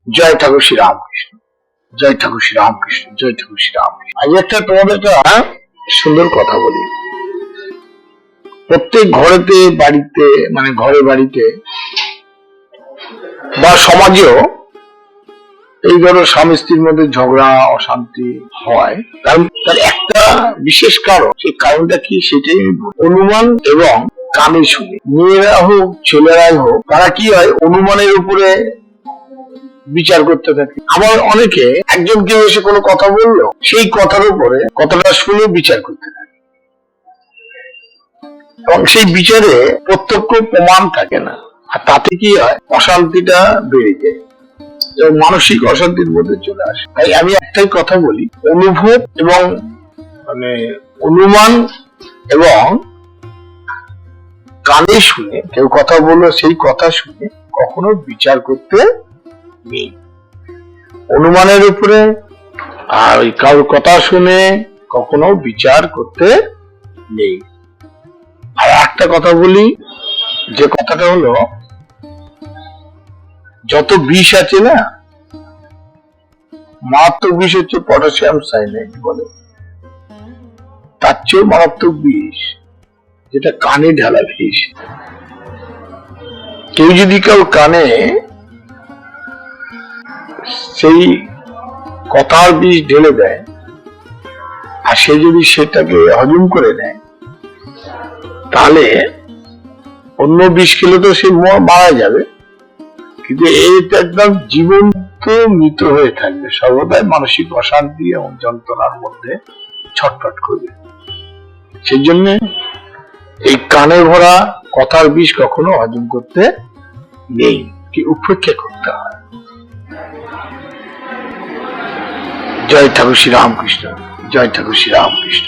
জয় ঠাকুর শ্রী রামকৃষ্ণ, জয় ঠাকুর শ্রী রামকৃষ্ণ, জয় ঠাকুর শ্রী রামকৃষ্ণ। আজ একটা তোমাদের একটা সুন্দর কথা বলি। প্রত্যেক ঘরেতে বাড়িতে মানে ঘরে বাড়িতে বা সমাজেও এই ধরো স্বামী স্ত্রীর মধ্যে ঝগড়া অশান্তি হয়, তার একটা বিশেষ কারণ। সেই কারণটা কি সেটাই অনুমান এবং কানে শুনে। মেয়েরা হোক ছেলেরাই হোক, তারা কি হয় অনুমানের উপরে বিচার করতে থাকে। আবার অনেকে একজন কেউ এসে কোনো কথা বললো, সেই কথার উপরে কথাটা শুনে বিচার করতে থাকে এবং সেই বিচারে প্রত্যক্ষ প্রমাণ থাকে না। আর তাতে কি হয় অশান্তিটা বেড়ে যায় এবং মানসিক অশান্তির মধ্যে চলে আসে। তাই আমি একটাই কথা বলি, অনুভব এবং মানে অনুমান এবং কানে শুনে কেউ কথা বললো, সেই কথা শুনে কখনো বিচার করতে নেই। অনুমানের উপরে আর ওই কারোর কথা শুনে কখনো বিচার করতে নেই। আর একটা কথা বলি, যে কথাটা হলো যত বিষ আছে না, মারাত্মক বিষ হচ্ছে পটাশিয়াম সাইনাইড বলে, তার চেয়েও মারাত্মক বিষ যেটা কানে ঢালা বিষ। কেউ যদি কেউ কানে সেই কথার বিষ ঢেলে দেয় আর সে যদি সেটাকে হজম করে নেয়, তাহলে অন্য বিষ খেলে তো সে মারা যাবে, কিন্তু এইটা একদম জীবন্ত মৃত হয়ে থাকবে, সর্বদাই মানসিক অশান্তি এবং যন্ত্রণার মধ্যে ছটফট করবে। সেই জন্য এই কানে ভরা কথার বিষ কখনো হজম করতে নেই, কি উপেক্ষা করতে হয়। জয় ঠাকুর শ্রী রামকৃষ্ণ, জয় ঠাকুর শ্রী রামকৃষ্ণ।